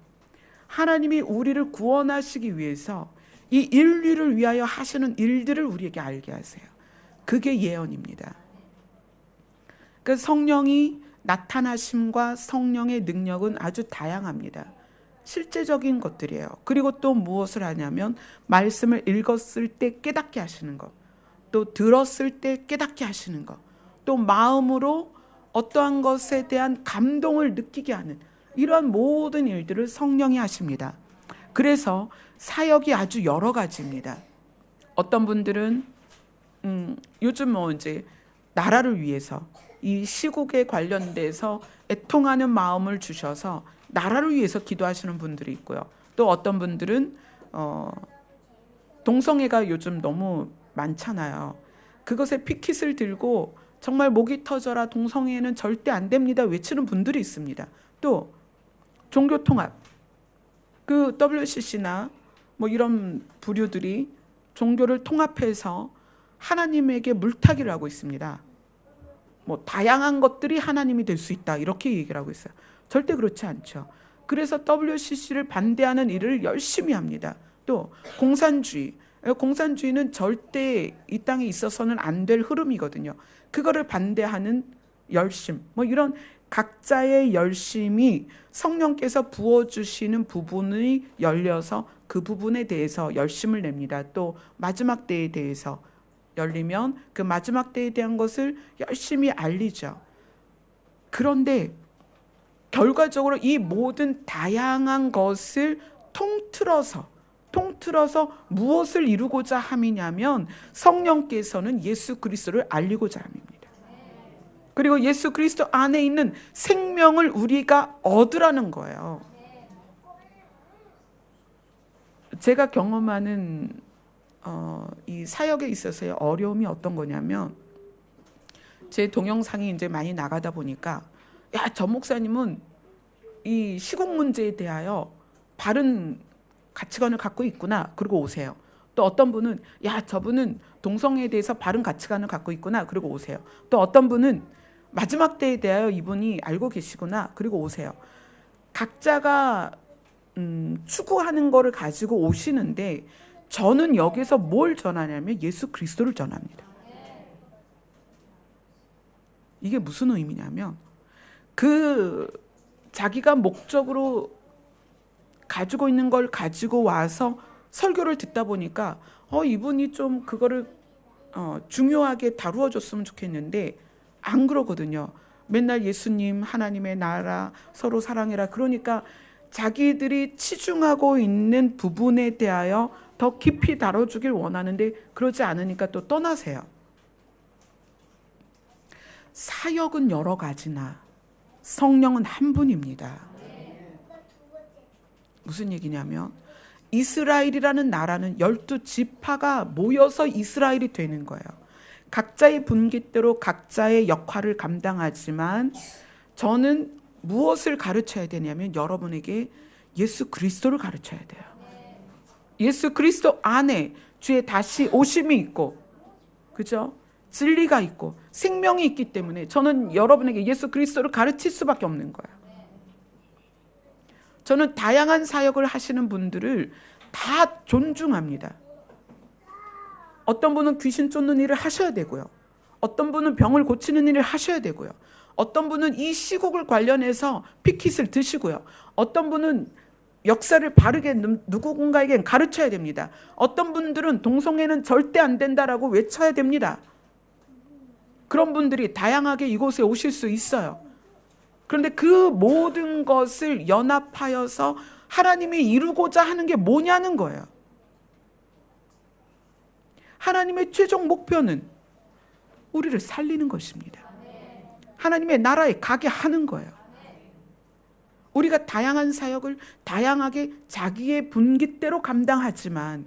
하나님이 우리를 구원하시기 위해서 이 인류를 위하여 하시는 일들을 우리에게 알게 하세요. 그게 예언입니다. 그 성령이 나타나심과 성령의 능력은 아주 다양합니다. 실제적인 것들이에요. 그리고 또 무엇을 하냐면 말씀을 읽었을 때 깨닫게 하시는 것, 또 들었을 때 깨닫게 하시는 것, 또 마음으로 어떠한 것에 대한 감동을 느끼게 하는 이러한 모든 일들을 성령이 하십니다. 그래서 사역이 아주 여러 가지입니다. 어떤 분들은 요즘 이제 나라를 위해서 이 시국에 관련돼서 애통하는 마음을 주셔서 나라를 위해서 기도하시는 분들이 있고요. 또 어떤 분들은 동성애가 요즘 너무 많잖아요. 그것에 피켓을 들고 정말 목이 터져라 동성애는 절대 안 됩니다 외치는 분들이 있습니다. 또 종교통합, 그 WCC나 뭐 이런 부류들이 종교를 통합해서 하나님에게 물타기를 하고 있습니다. 뭐 다양한 것들이 하나님이 될 수 있다 이렇게 얘기를 하고 있어요. 절대 그렇지 않죠. 그래서 WCC를 반대하는 일을 열심히 합니다. 또 공산주의는 절대 이 땅에 있어서는 안 될 흐름이거든요. 그거를 반대하는 열심, 뭐 이런 각자의 열심이 성령께서 부어주시는 부분이 열려서 그 부분에 대해서 열심을 냅니다. 또 마지막 때에 대해서 열리면 그 마지막 때에 대한 것을 열심히 알리죠. 그런데 결과적으로 이 모든 다양한 것을 통틀어서 무엇을 이루고자 함이냐면 성령께서는 예수 그리스도를 알리고자 함입니다. 그리고 예수 그리스도 안에 있는 생명을 우리가 얻으라는 거예요. 제가 경험하는 이 사역에 있어서의 어려움이 어떤 거냐면 제 동영상이 이제 많이 나가다 보니까 야, 저 목사님은 이 시국 문제에 대하여 바른 가치관을 갖고 있구나. 그리고 오세요. 또 어떤 분은 야, 저분은 동성애에 대해서 바른 가치관을 갖고 있구나. 그리고 오세요. 또 어떤 분은 마지막 때에 대하여 이분이 알고 계시구나. 그리고 오세요. 각자가 추구하는 거를 가지고 오시는데 저는 여기서 뭘 전하냐면 예수 그리스도를 전합니다. 이게 무슨 의미냐면 그 자기가 목적으로 가지고 있는 걸 가지고 와서 설교를 듣다 보니까 이분이 좀 그거를 중요하게 다루어 줬으면 좋겠는데 안 그러거든요. 맨날 예수님, 하나님의 나라, 서로 사랑해라. 그러니까 자기들이 치중하고 있는 부분에 대하여 더 깊이 다뤄주길 원하는데 그러지 않으니까 또 떠나세요. 사역은 여러 가지나 성령은 한 분입니다. 무슨 얘기냐면 이스라엘이라는 나라는 12지파가 모여서 이스라엘이 되는 거예요. 각자의 분기대로 각자의 역할을 감당하지만 저는 무엇을 가르쳐야 되냐면 여러분에게 예수 그리스도를 가르쳐야 돼요. 예수 그리스도 안에 주의 다시 오심이 있고, 그죠? 진리가 있고 생명이 있기 때문에 저는 여러분에게 예수 그리스도를 가르칠 수밖에 없는 거예요. 저는 다양한 사역을 하시는 분들을 다 존중합니다. 어떤 분은 귀신 쫓는 일을 하셔야 되고요. 어떤 분은 병을 고치는 일을 하셔야 되고요. 어떤 분은 이 시국을 관련해서 피켓을 드시고요. 어떤 분은 역사를 바르게 누군가에게 가르쳐야 됩니다. 어떤 분들은 동성애는 절대 안 된다라고 외쳐야 됩니다. 그런 분들이 다양하게 이곳에 오실 수 있어요. 그런데 그 모든 것을 연합하여서 하나님이 이루고자 하는 게 뭐냐는 거예요. 하나님의 최종 목표는 우리를 살리는 것입니다. 하나님의 나라에 가게 하는 거예요. 우리가 다양한 사역을 다양하게 자기의 분기대로 감당하지만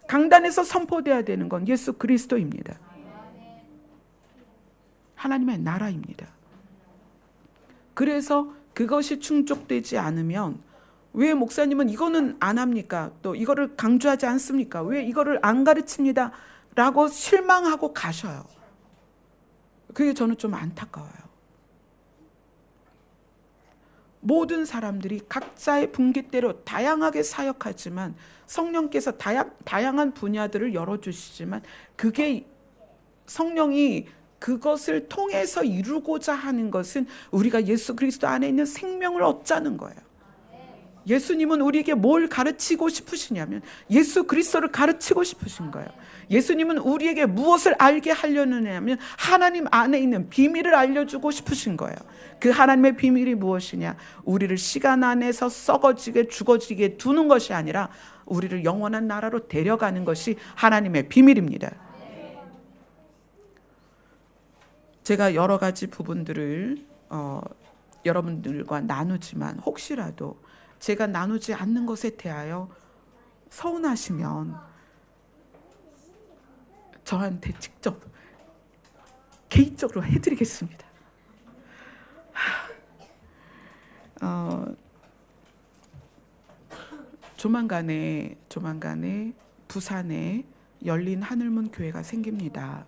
강단에서 선포돼야 되는 건 예수 그리스도입니다. 하나님의 나라입니다. 그래서 그것이 충족되지 않으면 왜 목사님은 이거는 안 합니까? 또 이거를 강조하지 않습니까? 왜 이거를 안 가르칩니다? 라고 실망하고 가셔요. 그게 저는 좀 안타까워요. 모든 사람들이 각자의 분기대로 다양하게 사역하지만 성령께서 다양한 분야들을 열어주시지만 그게 성령이 그것을 통해서 이루고자 하는 것은 우리가 예수 그리스도 안에 있는 생명을 얻자는 거예요. 예수님은 우리에게 뭘 가르치고 싶으시냐면 예수 그리스도를 가르치고 싶으신 거예요. 예수님은 우리에게 무엇을 알게 하려느냐면 하나님 안에 있는 비밀을 알려주고 싶으신 거예요. 그 하나님의 비밀이 무엇이냐? 우리를 시간 안에서 썩어지게 죽어지게 두는 것이 아니라 우리를 영원한 나라로 데려가는 것이 하나님의 비밀입니다. 제가 여러 가지 부분들을 여러분들과 나누지만 혹시라도 제가 나누지 않는 것에 대하여 서운하시면 저한테 직접 개인적으로 해드리겠습니다. 조만간에 부산에 열린 하늘문 교회가 생깁니다.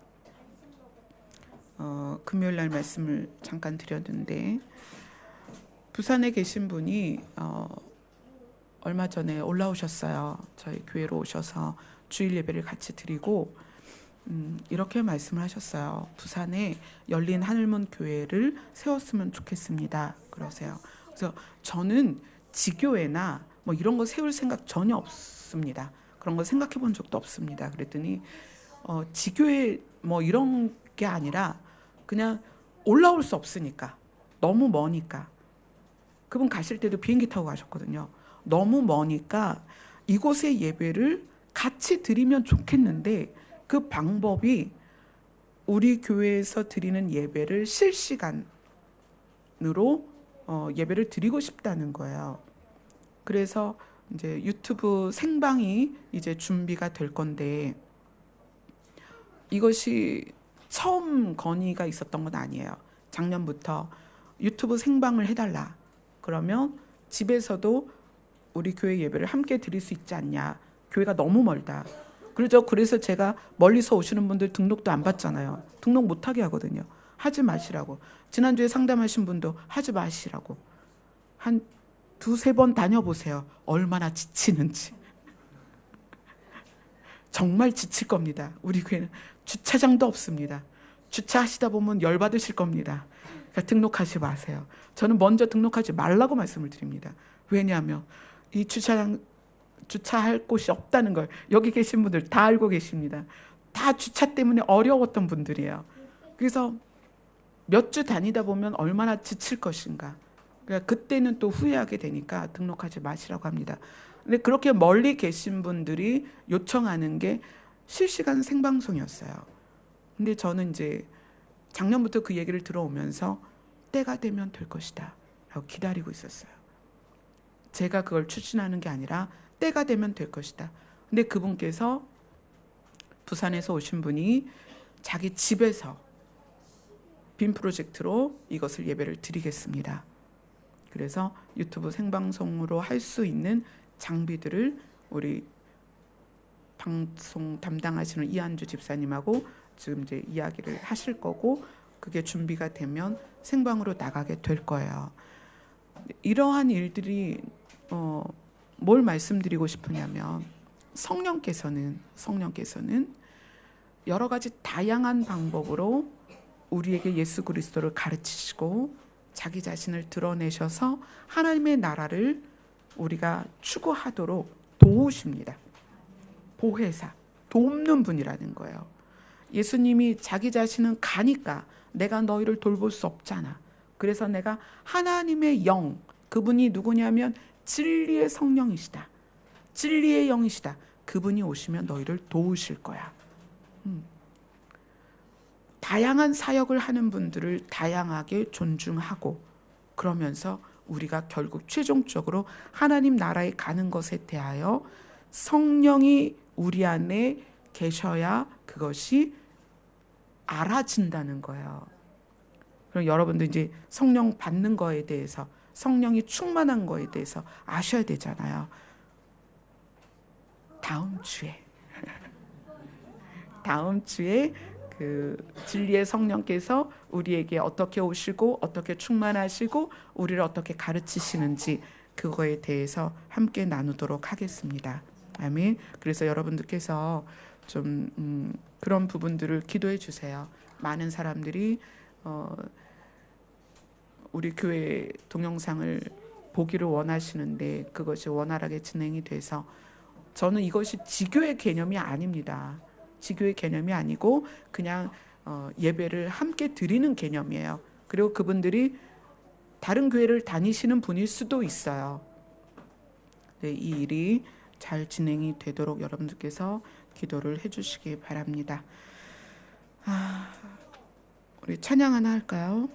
금요일 날 말씀을 잠깐 드렸는데 부산에 계신 분이 얼마 전에 올라오셨어요. 저희 교회로 오셔서 주일 예배를 같이 드리고 이렇게 말씀을 하셨어요. 부산에 열린 하늘문 교회를 세웠으면 좋겠습니다. 그러세요. 그래서 저는 지교회나 뭐 이런 거 세울 생각 전혀 없습니다. 그런 거 생각해 본 적도 없습니다. 그랬더니 지교회 뭐 이런 게 아니라 그냥 올라올 수 없으니까 너무 머니까 그분 가실 때도 비행기 타고 가셨거든요. 너무 머니까 이곳의 예배를 같이 드리면 좋겠는데 그 방법이 우리 교회에서 드리는 예배를 실시간으로 예배를 드리고 싶다는 거예요. 그래서 이제 유튜브 생방이 이제 준비가 될 건데 이것이 처음 건의가 있었던 건 아니에요. 작년부터 유튜브 생방을 해달라. 그러면 집에서도 우리 교회 예배를 함께 드릴 수 있지 않냐. 교회가 너무 멀다. 그렇죠. 그래서 제가 멀리서 오시는 분들 등록도 안 받잖아요. 등록 못하게 하거든요. 하지 마시라고. 지난주에 상담하신 분도 하지 마시라고. 한 두세 번 다녀보세요. 얼마나 지치는지. 정말 지칠 겁니다. 우리 교회는 주차장도 없습니다. 주차하시다 보면 열받으실 겁니다. 그러니까 등록하지 마세요. 저는 먼저 등록하지 말라고 말씀을 드립니다. 왜냐하면 이 주차할 곳이 없다는 걸 여기 계신 분들 다 알고 계십니다. 다 주차 때문에 어려웠던 분들이에요. 그래서 몇 주 다니다 보면 얼마나 지칠 것인가. 그러니까 그때는 또 후회하게 되니까 등록하지 마시라고 합니다. 근데 그렇게 멀리 계신 분들이 요청하는 게 실시간 생방송이었어요. 근데 저는 이제 작년부터 그 얘기를 들어오면서 때가 되면 될 것이다 라고 기다리고 있었어요. 제가 그걸 추진하는 게 아니라 때가 되면 될 것이다. 근데 그분께서 부산에서 오신 분이 자기 집에서 빔 프로젝트로 이것을 예배를 드리겠습니다. 그래서 유튜브 생방송으로 할 수 있는 장비들을 우리 방송 담당하시는 이한주 집사님하고 지금 이제 이야기를 하실 거고 그게 준비가 되면 생방으로 나가게 될 거예요. 이러한 일들이 뭘 말씀드리고 싶으냐면 성령께서는 여러 가지 다양한 방법으로 우리에게 예수 그리스도를 가르치시고 자기 자신을 드러내셔서 하나님의 나라를 우리가 추구하도록 도우십니다. 보혜사, 돕는 분이라는 거예요. 예수님이 자기 자신은 가니까 내가 너희를 돌볼 수 없잖아. 그래서 내가 하나님의 영, 그분이 누구냐면 진리의 성령이시다. 진리의 영이시다. 그분이 오시면 너희를 도우실 거야. 다양한 사역을 하는 분들을 다양하게 존중하고 그러면서 우리가 결국 최종적으로 하나님 나라에 가는 것에 대하여 성령이 우리 안에 계셔야 그것이 알아진다는 거예요. 그럼 여러분도 이제 성령 받는 거에 대해서 성령이 충만한 거에 대해서 아셔야 되잖아요. 다음 주에 그 진리의 성령께서 우리에게 어떻게 오시고 어떻게 충만하시고 우리를 어떻게 가르치시는지 그거에 대해서 함께 나누도록 하겠습니다. 아멘. 그래서 여러분들께서 좀 그런 부분들을 기도해 주세요. 많은 사람들이 우리 교회 동영상을 보기를 원하시는데 그것이 원활하게 진행이 돼서 저는 이것이 지교의 개념이 아닙니다. 지교의 개념이 아니고 그냥 예배를 함께 드리는 개념이에요. 그리고 그분들이 다른 교회를 다니시는 분일 수도 있어요. 네, 이 일이 잘 진행이 되도록 여러분들께서 기도를 해주시기 바랍니다. 우리 찬양 하나 할까요?